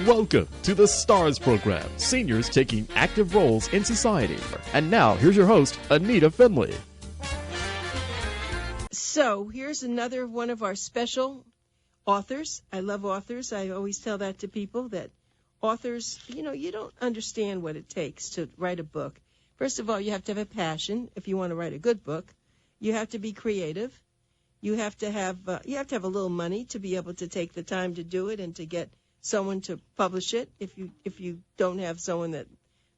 Welcome to the STARS program, seniors taking active roles in society. And now, here's your host, ANITA FINLEY. So, here's another one of our special authors. I love authors. I always tell that to people, that authors, you don't understand what it takes to write a book. First of all, you have to have a passion if you want to write a good book. You have to be creative. You have to have a little money to be able to take the time to do it and to get someone to publish it. If you don't have someone that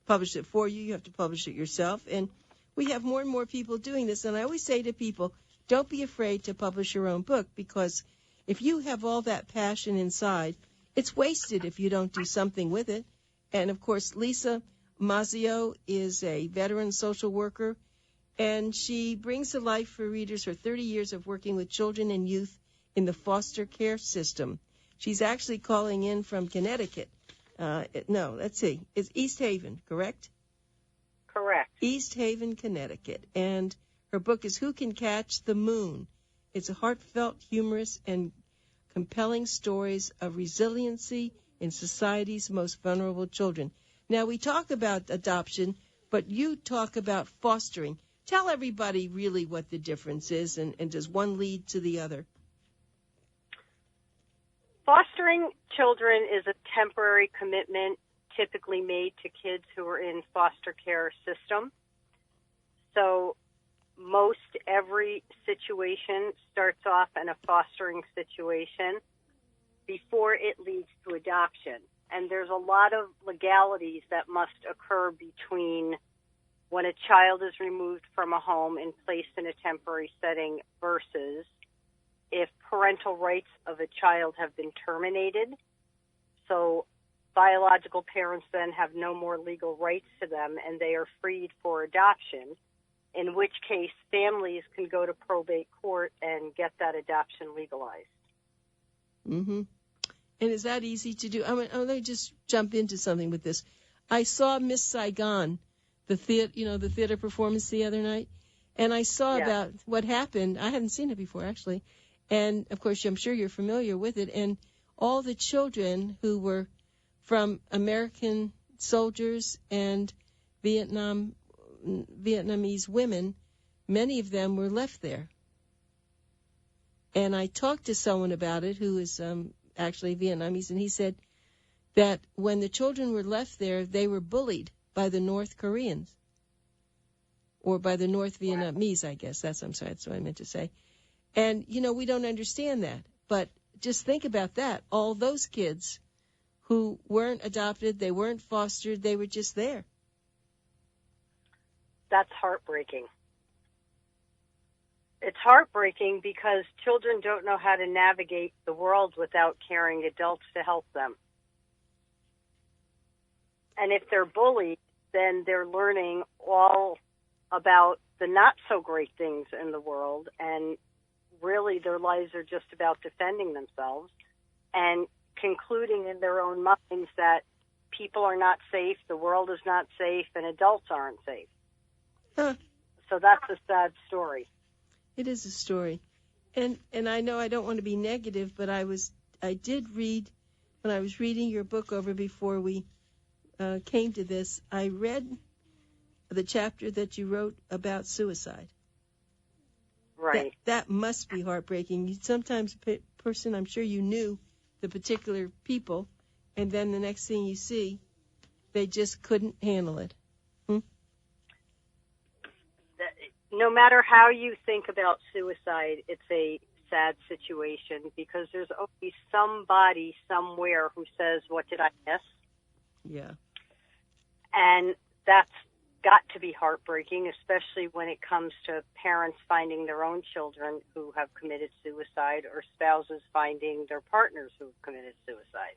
publishes it for you, you have to publish it yourself. And we have more and more people doing this. And I always say to people, don't be afraid to publish your own book, because if you have all that passion inside, it's wasted if you don't do something with it. And, of course, Lisa MAZZEO is a veteran social worker, and she brings to life for readers her 30 years of working with children and youth in the foster care system. She's actually calling in from Connecticut. It's East Haven, correct? Correct. East Haven, Connecticut. And her book is Who Can Catch the Moon? It's a heartfelt, humorous, and compelling stories of resiliency in society's most vulnerable children. Now, we talk about adoption, but you talk about fostering. Tell everybody really what the difference is, and does one lead to the other? Fostering children is a temporary commitment typically made to kids who are in foster care system. So most every situation starts off in a fostering situation before it leads to adoption. And there's a lot of legalities that must occur between when a child is removed from a home and placed in a temporary setting versus if parental rights of a child have been terminated. So biological parents then have no more legal rights to them and they are freed for adoption, in which case families can go to probate court and get that adoption legalized. Mm-hmm. And is that easy to do? Let me just jump into something with this. I saw Miss Saigon, the theater performance the other night, and I saw about what happened. I hadn't seen it before, actually. And, of course, I'm sure you're familiar with it. And all the children who were from American soldiers and Vietnamese women, many of them were left there. And I talked to someone about it who is actually Vietnamese, and he said that when the children were left there, they were bullied by the North Koreans, or by the North Vietnamese, I guess. That's what I meant to say. And, we don't understand that. But just think about that. All those kids who weren't adopted, they weren't fostered, they were just there. That's heartbreaking. It's heartbreaking because children don't know how to navigate the world without caring adults to help them. And if they're bullied, then they're learning all about the not-so-great things in the world, and really their lives are just about defending themselves and concluding in their own minds that people are not safe, the world is not safe, and adults aren't safe. Huh. So that's a sad story. It is a story. And I know I don't want to be negative, but I did read, when I was reading your book over before we came to this, I read the chapter that you wrote about suicide. Right. That must be heartbreaking. Sometimes a person, I'm sure you knew the particular people, and then the next thing you see, they just couldn't handle it. No matter how you think about suicide, it's a sad situation because there's always somebody somewhere who says, "What did I miss?" Yeah. And that's got to be heartbreaking, especially when it comes to parents finding their own children who have committed suicide or spouses finding their partners who have committed suicide.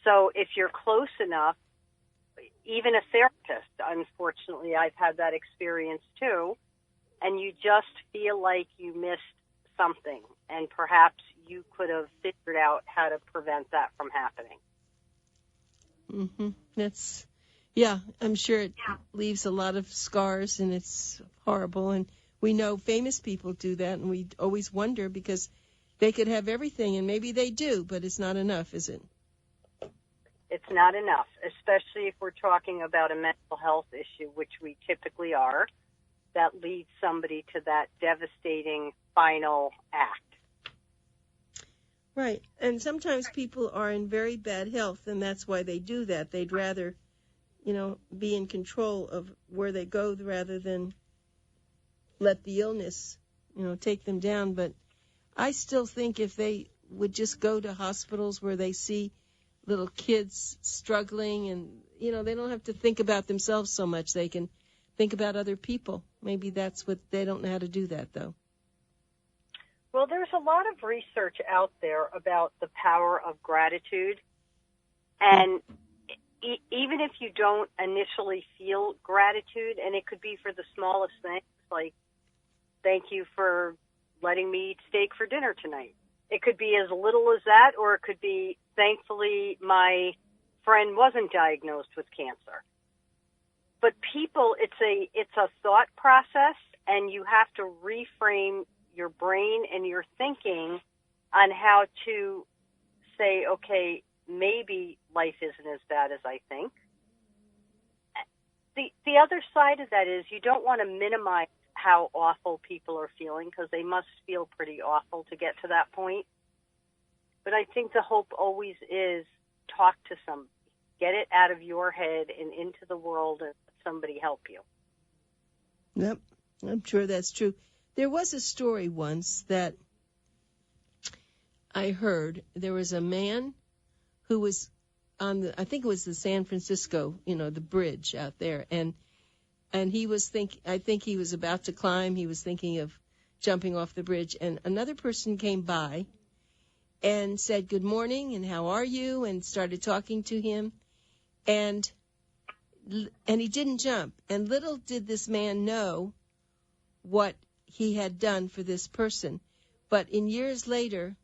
So if you're close enough, even a therapist, unfortunately, I've had that experience too, and you just feel like you missed something, and perhaps you could have figured out how to prevent that from happening. Yeah, I'm sure it leaves a lot of scars, and it's horrible. And we know famous people do that, and we always wonder because they could have everything, and maybe they do, but it's not enough, is it? not enough, especially if we're talking about a mental health issue, which we typically are, that leads somebody to that devastating final act. Right. And sometimes people are in very bad health, and that's why they do that. They'd rather, be in control of where they go rather than let the illness, take them down. But I still think if they would just go to hospitals where they see little kids struggling and, they don't have to think about themselves so much. They can think about other people. Maybe that's what they don't know how to do that, though. Well, there's a lot of research out there about the power of gratitude. And even if you don't initially feel gratitude, and it could be for the smallest things, like, thank you for letting me eat steak for dinner tonight. It could be as little as that, or it could be, thankfully, my friend wasn't diagnosed with cancer. But people, it's a thought process, and you have to reframe your brain and your thinking on how to say, okay, maybe life isn't as bad as I think. The other side of that is you don't want to minimize how awful people are feeling, because they must feel pretty awful to get to that point. But I think the hope always is talk to somebody. Get it out of your head and into the world and let somebody help you. Yep, I'm sure that's true. There was a story once that I heard. There was a man who was on I think it was the San Francisco, the bridge out there, and he was I think he was about to climb. He was thinking of jumping off the bridge, and another person came by and said, "Good morning, and how are you?" and started talking to him, and he didn't jump. And little did this man know what he had done for this person. But in years later,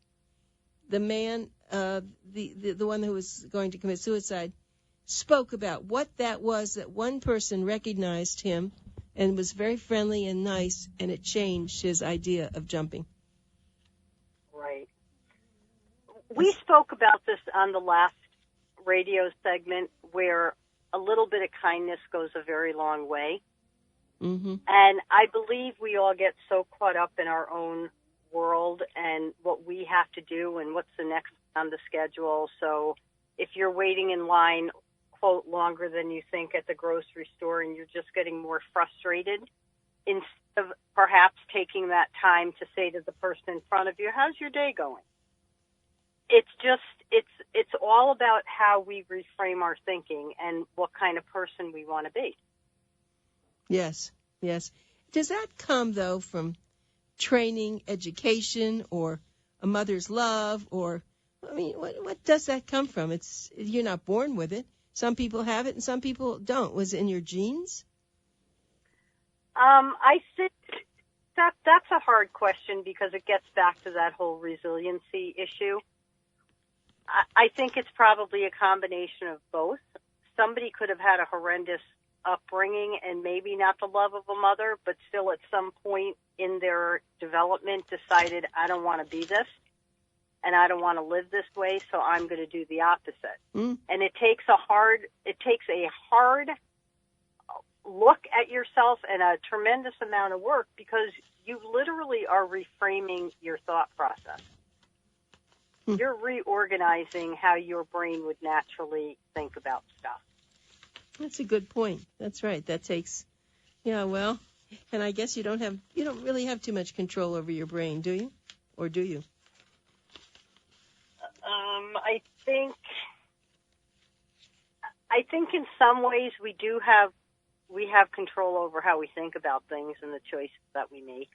the man, the one who was going to commit suicide, spoke about what that was, that one person recognized him and was very friendly and nice, and it changed his idea of jumping. Right. We spoke about this on the last radio segment, where a little bit of kindness goes a very long way. Mm-hmm. And I believe we all get so caught up in our own world and what we have to do and what's the next on the schedule. So if you're waiting in line, quote, longer than you think at the grocery store, and you're just getting more frustrated, instead of perhaps taking that time to say to the person in front of you, how's your day going? It's all about how we reframe our thinking and what kind of person we want to be. Yes, yes. Does that come, though, from training, education, or a mother's love? Or, what does that come from? You're not born with it. Some people have it and some people don't. Was it in your genes? I think that's a hard question, because it gets back to that whole resiliency issue. I think it's probably a combination of both. Somebody could have had a horrendous upbringing and maybe not the love of a mother, but still at some point in their development decided, I don't want to be this and I don't want to live this way, so I'm going to do the opposite. Mm. And it takes a hard look at yourself and a tremendous amount of work, because you literally are reframing your thought process. Mm. You're reorganizing how your brain would naturally think about stuff. That's a good point. That's right. That takes, and I guess you don't really have too much control over your brain, do you? Or do you? I think in some ways we have control over how we think about things and the choices that we make.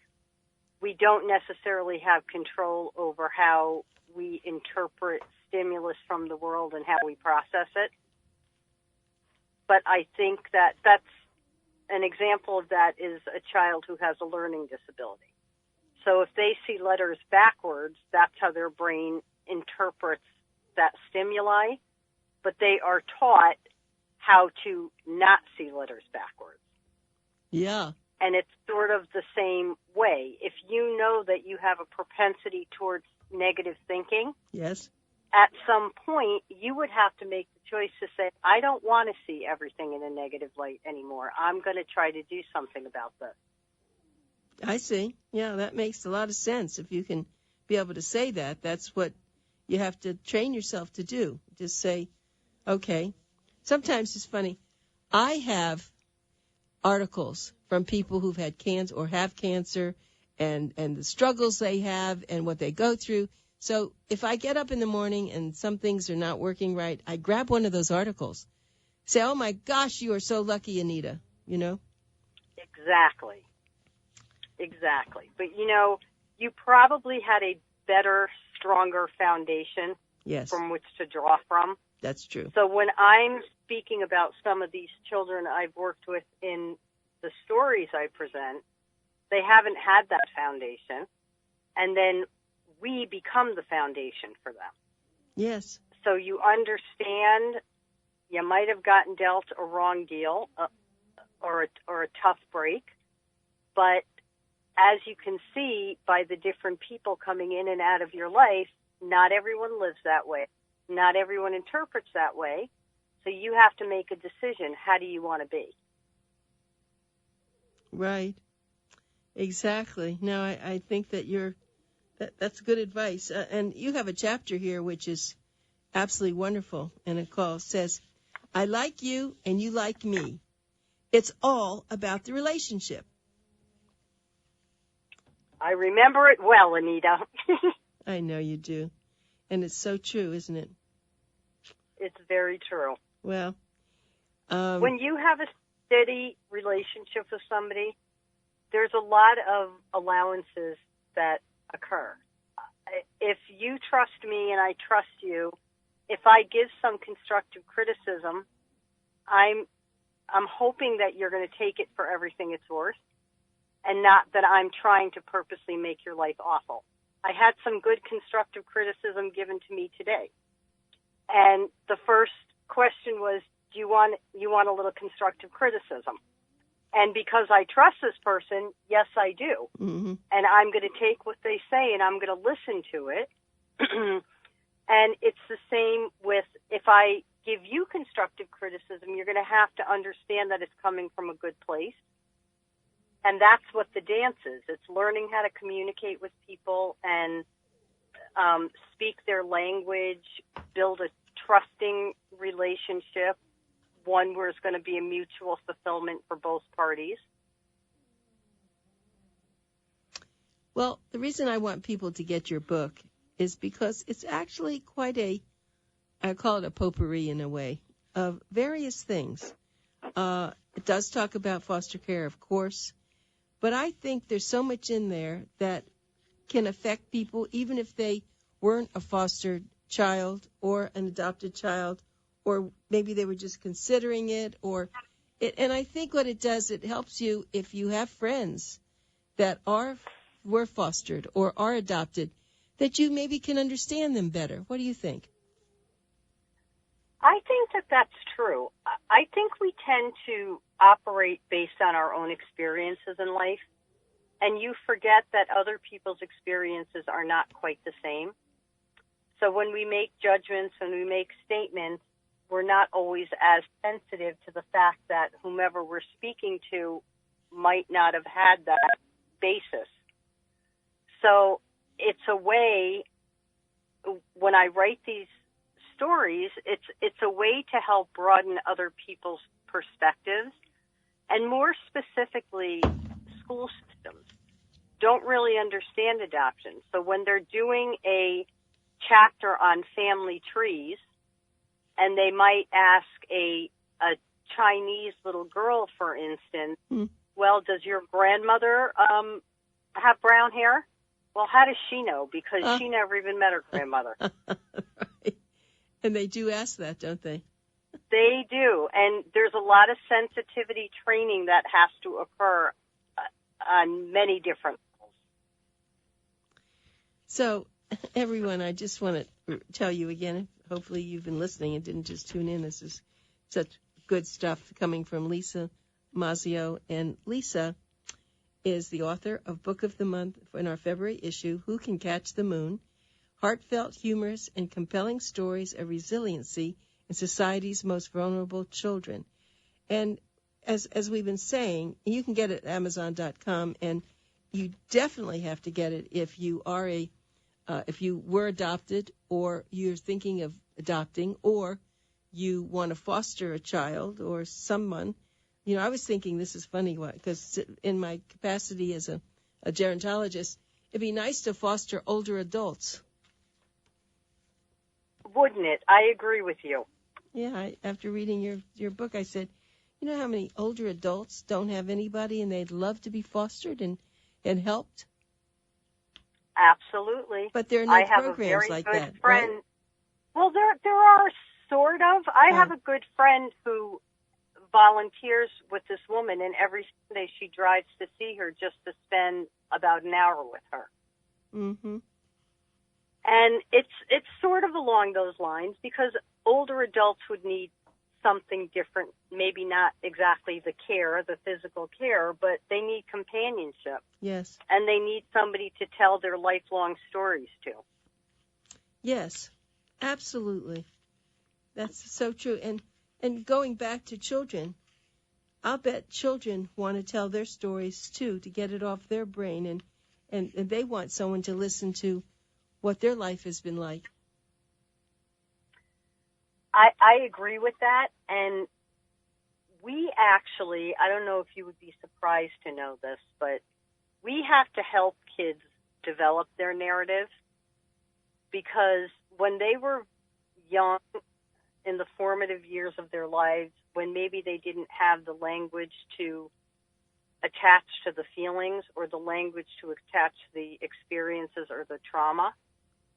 We don't necessarily have control over how we interpret stimulus from the world and how we process it. But I think that's an example of that is a child who has a learning disability. So if they see letters backwards, that's how their brain interprets that stimuli, but they are taught how to not see letters backwards. Yeah. And it's sort of the same way. If you know that you have a propensity towards negative thinking, yes, at some point you would have to make the choice to say, I don't want to see everything in a negative light anymore. I'm going to try to do something about this. I see. Yeah, that makes a lot of sense. If you can be able to say that, that's what you have to train yourself to do. Just say, okay. Sometimes it's funny. I have articles from people who've had cancer or have cancer and the struggles they have and what they go through. So if I get up in the morning and some things are not working right, I grab one of those articles. Say, oh, my gosh, you are so lucky, Anita, you know? Exactly. But, you probably had a better, stronger foundation from which to draw from. That's true. So when I'm speaking about some of these children I've worked with in the stories I present, they haven't had that foundation. And then we become the foundation for them. Yes. So you understand you might have gotten dealt a wrong deal or a tough break, but as you can see by the different people coming in and out of your life, not everyone lives that way. Not everyone interprets that way. So you have to make a decision. How do you want to be? Right. Exactly. No, I think that that's good advice. And you have a chapter here which is absolutely wonderful. And it says, I like you and you like me. It's all about the relationship. I remember it well, Anita. I know you do. And it's so true, isn't it? It's very true. Well, when you have a steady relationship with somebody, there's a lot of allowances that occur. If you trust me and I trust you, if I give some constructive criticism, I'm hoping that you're going to take it for everything it's worth and not that I'm trying to purposely make your life awful. I had some good constructive criticism given to me today. And the first question was, do you want a little constructive criticism? And because I trust this person, yes, I do. Mm-hmm. And I'm going to take what they say and I'm going to listen to it. And it's the same with if I give you constructive criticism, you're going to have to understand that it's coming from a good place. And that's what the dance is. It's learning how to communicate with people and speak their language, build a trusting relationship, one where it's going to be a mutual fulfillment for both parties. Well, the reason I want people to get your book is because it's actually quite I call it a potpourri in a way, of various things. It does talk about foster care, of course, but I think there's so much in there that can affect people, even if they weren't a foster child or an adopted child, or maybe they were just considering it, and I think what it does, it helps you if you have friends that were fostered or are adopted, that you maybe can understand them better. What do you think? I think that that's true. I think we tend to operate based on our own experiences in life, and you forget that other people's experiences are not quite the same. So when we make judgments and we make statements, we're not always as sensitive to the fact that whomever we're speaking to might not have had that basis. So it's a way, when I write these stories, it's a way to help broaden other people's perspectives, and more specifically, school systems don't really understand adoption. So when they're doing a chapter on family trees, and they might ask a Chinese little girl, for instance, well, does your grandmother have brown hair? Well, how does she know? Because she never even met her grandmother. Right. And they do ask that, don't they? They do. And there's a lot of sensitivity training that has to occur on many different levels. So, everyone, I just want to tell you again, hopefully you've been listening and didn't just tune in. This is such good stuff coming from Lisa MAZZEO. And Lisa is the author of Book of the Month in our February issue, Who Can Catch the Moon? Heartfelt, humorous, and compelling stories of resiliency and society's most vulnerable children. And as we've been saying, you can get it at Amazon.com, and you definitely have to get it if you are if you were adopted, or you're thinking of adopting, or you want to foster a child or someone. You know, I was thinking, this is funny, because in my capacity as a gerontologist, it'd be nice to foster older adults. Wouldn't it? I agree with you. Yeah, after reading your book, I said, you know how many older adults don't have anybody and they'd love to be fostered and helped? Absolutely. But there are no programs like that, I have a very good friend. Right? Well, there are sort of. I have a good friend who volunteers with this woman, and every Sunday she drives to see her just to spend about an hour with her. Mm-hmm. And it's sort of along those lines, because older adults would need something different, maybe not exactly the care, the physical care, but they need companionship. Yes. And they need somebody to tell their lifelong stories to. Yes, absolutely. That's so true. And going back to children, I'll bet children want to tell their stories too, to get it off their brain, and they want someone to listen to what their life has been like. I agree with that, and we actually, I don't know if you would be surprised to know this, but we have to help kids develop their narrative, because when they were young, in the formative years of their lives, when maybe they didn't have the language to attach to the feelings or the language to attach the experiences or the trauma,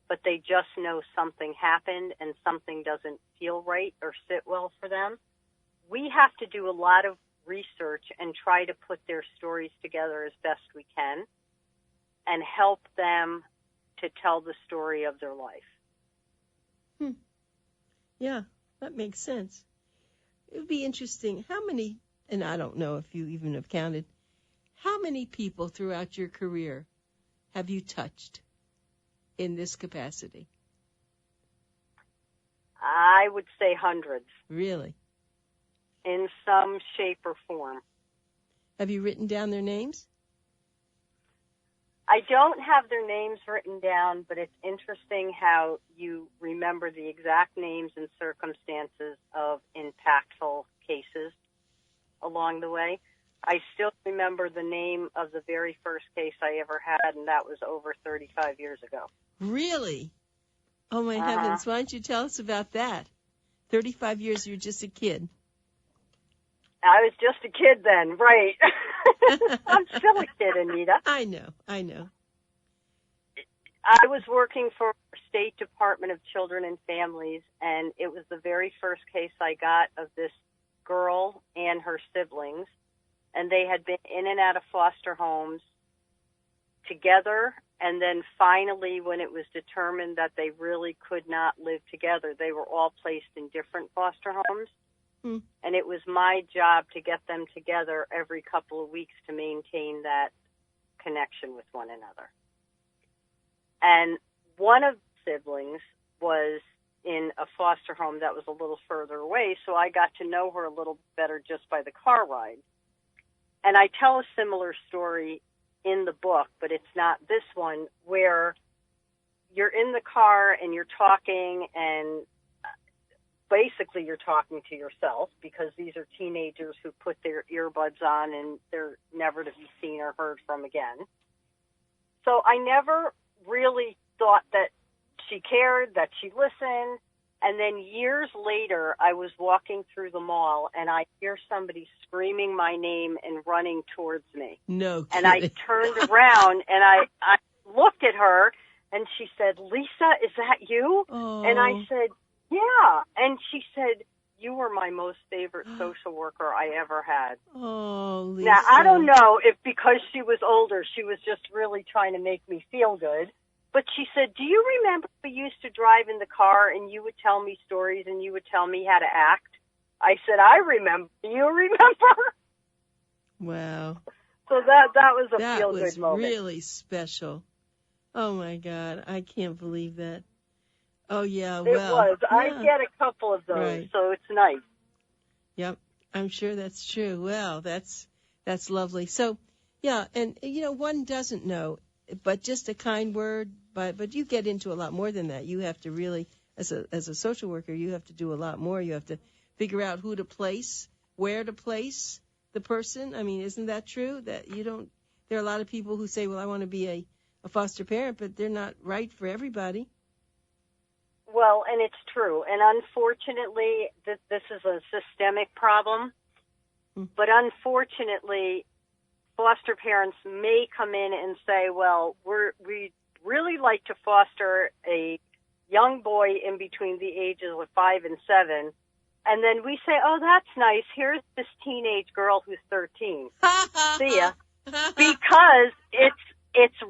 but they just know something happened and something doesn't feel right or sit well for them, we have to do a lot of research and try to put their stories together as best we can and help them to tell the story of their life. Yeah, that makes sense. It would be interesting. How many, and I don't know if you even have counted, how many people throughout your career have you touched in this capacity? I would say hundreds. Really? In some shape or form. Have you written down their names? I don't have their names written down, but it's interesting how you remember the exact names and circumstances of impactful cases along the way. I still remember the name of the very first case I ever had, and that was over 35 years ago. Really? Oh, my heavens. Why don't you tell us about that? 35 years, you're just a kid. I was just a kid then, right. I'm still a kid, Anita. I know. I was working for the State Department of Children and Families, and it was the very first case I got of this girl and her siblings, and they had been in and out of foster homes together, and then finally, when it was determined that they really could not live together, they were all placed in different foster homes. And it was my job to get them together every couple of weeks to maintain that connection with one another. And one of the siblings was in a foster home that was a little further away, so I got to know her a little better just by the car ride. And I tell a similar story in the book, but it's not this one, where you're in the car and you're talking, and basically you're talking to yourself, because these are teenagers who put their earbuds on and they're never to be seen or heard from again. So I never really thought that she cared, that she listened. And then years later, I was walking through the mall and I hear somebody screaming my name and running towards me. No kidding. And I turned around and I looked at her, and she said, "Lisa, is that you?" Oh. And I said, "Yeah." And she said, "You were my most favorite social worker I ever had." Oh, Lisa. Now, I don't know if because she was older, she was just really trying to make me feel good. But she said, "Do you remember we used to drive in the car and you would tell me stories and you would tell me how to act?" I said, "I remember. You remember?" Wow. So that was a feel-good moment. That was really special. Oh, my God. I can't believe that. Oh, yeah, It was. yeah. I get a couple of those, Right. so it's nice. Yep, I'm sure that's true. Well, that's lovely. So, yeah, and one doesn't know, but just a kind word. But you get into a lot more than that. You have to really, as a social worker, you have to do a lot more. You have to figure out who to place, where to place the person. I mean, isn't that true? That you don't. There are a lot of people who say, "Well, I want to be a foster parent," but they're not right for everybody. Well, and it's true. And unfortunately, this is a systemic problem. But unfortunately, foster parents may come in and say, well, we really like to foster a young boy in between the ages of 5 and 7. And then we say, oh, that's nice. Here's this teenage girl who's 13. See ya. Because it's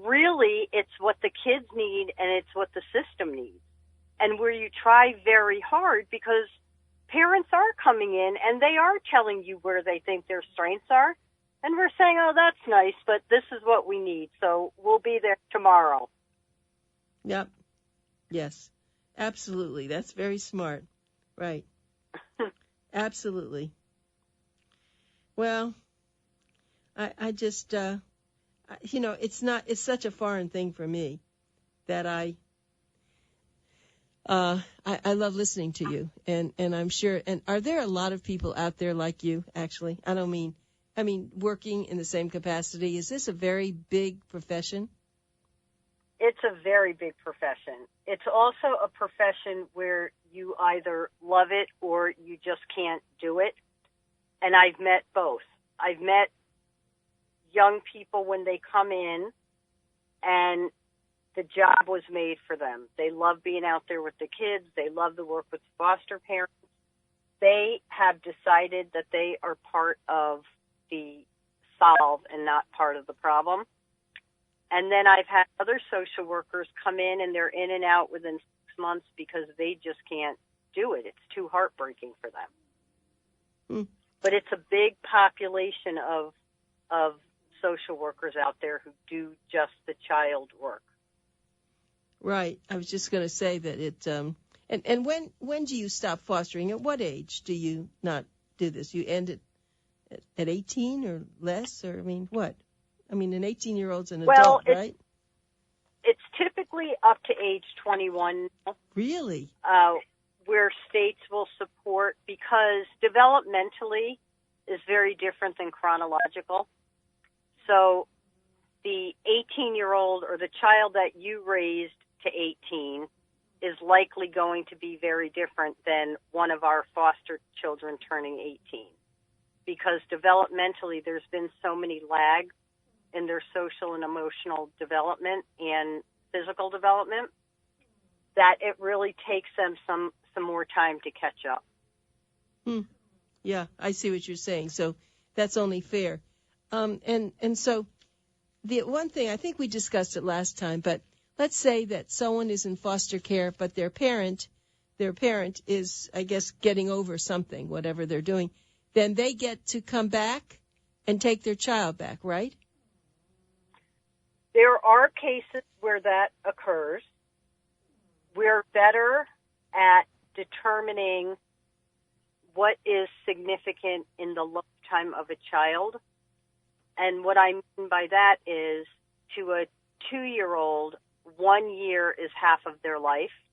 what the kids need and it's what the system needs. And where you try very hard because parents are coming in and they are telling you where they think their strengths are. And we're saying, oh, that's nice, but this is what we need. So we'll be there tomorrow. Yep. Yes, absolutely. That's very smart. Right. Absolutely. Well, I just, it's such a foreign thing for me that I love listening to you, and I'm sure. And are there a lot of people out there like you? Actually, I mean, working in the same capacity. Is this a very big profession? It's a very big profession. It's also a profession where you either love it or you just can't do it. And I've met both. I've met young people when they come in and the job was made for them. They love being out there with the kids. They love the work with foster parents. They have decided that they are part of the solve and not part of the problem. And then I've had other social workers come in and they're in and out within 6 months because they just can't do it. It's too heartbreaking for them. But it's a big population of social workers out there who do just the child work. Right. I was just going to say that it. And when do you stop fostering? At what age do you not do this? You end it at 18 or less, or I mean, what? I mean, an 18-year-old's an adult, right? It's typically up to age 21. Really? Where states will support, because developmentally is very different than chronological. So the 18-year-old or the child that you raised to 18 is likely going to be very different than one of our foster children turning 18. Because developmentally there's been so many lags in their social and emotional development and physical development that it really takes them some more time to catch up. Yeah, I see what you're saying. So that's only fair. And so the one thing, I think we discussed it last time, but let's say that someone is in foster care, but their parent is, I guess, getting over something, whatever they're doing. Then they get to come back and take their child back, right? There are cases where that occurs. We're better at determining what is significant in the lifetime of a child. And what I mean by that is, to a 2-year-old, 1 year is half of their life.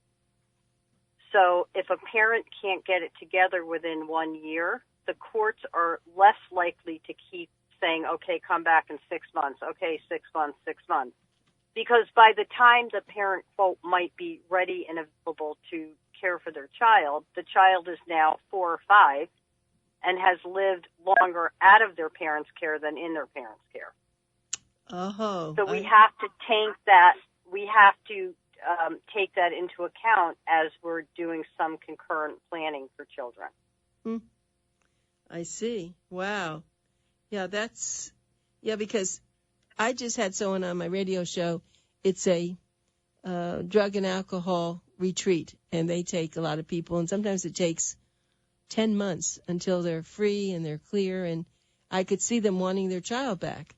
So if a parent can't get it together within 1 year, the courts are less likely to keep saying, okay, come back in 6 months. Okay, 6 months, 6 months. Because by the time the parent, quote, might be ready and available to care for their child, the child is now 4 or 5 and has lived longer out of their parents' care than in their parents' care. Oh. So we have to take that. We have to take that into account as we're doing some concurrent planning for children. I see. Wow. Yeah, because I just had someone on my radio show. It's a drug and alcohol retreat, and they take a lot of people, and sometimes it takes 10 months until they're free and they're clear, and I could see them wanting their child back.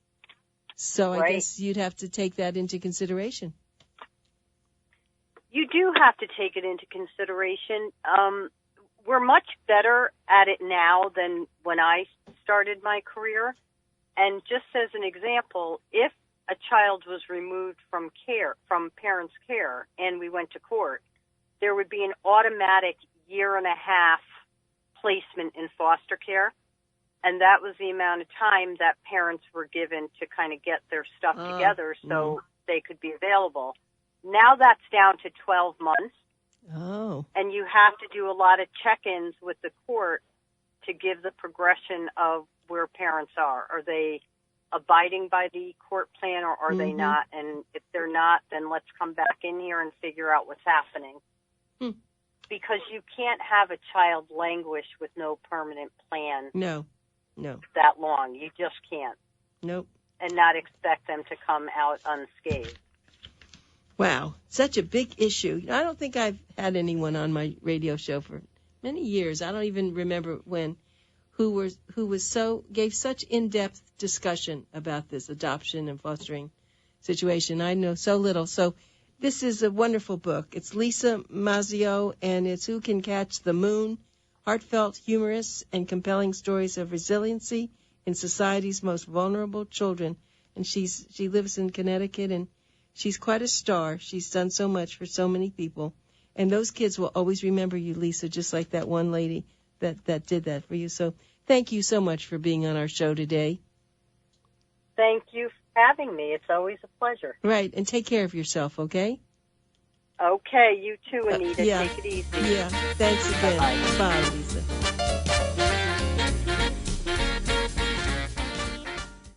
So I guess you'd have to take that into consideration. You do have to take it into consideration. We're much better at it now than when I started my career. And just as an example, if a child was removed from parents' care, and we went to court, there would be an automatic 1.5 year placement in foster care. And that was the amount of time that parents were given to kind of get their stuff together so they could be available. Now that's down to 12 months. Oh. And you have to do a lot of check-ins with the court to give the progression of where parents are. Are they abiding by the court plan or are they not? And if they're not, then let's come back in here and figure out what's happening. Because you can't have a child languish with no permanent plan. No. That long. You just can't. Nope. And not expect them to come out unscathed. Wow, such a big issue. I don't think I've had anyone on my radio show for many years. I don't even remember when, who gave such in-depth discussion about this adoption and fostering situation. I know so little. So this is a wonderful book. It's Lisa MAZZEO, and it's Who Can Catch the Moon? Heartfelt, humorous, and compelling stories of resiliency in society's most vulnerable children. And she lives in Connecticut, and she's quite a star. She's done so much for so many people. And those kids will always remember you, Lisa, just like that one lady that did that for you. So thank you so much for being on our show today. Thank you for having me. It's always a pleasure. Right. And take care of yourself, okay? Okay. You too, Anita. Yeah. Take it easy. Yeah. Thanks again. Bye-bye. Bye, Lisa.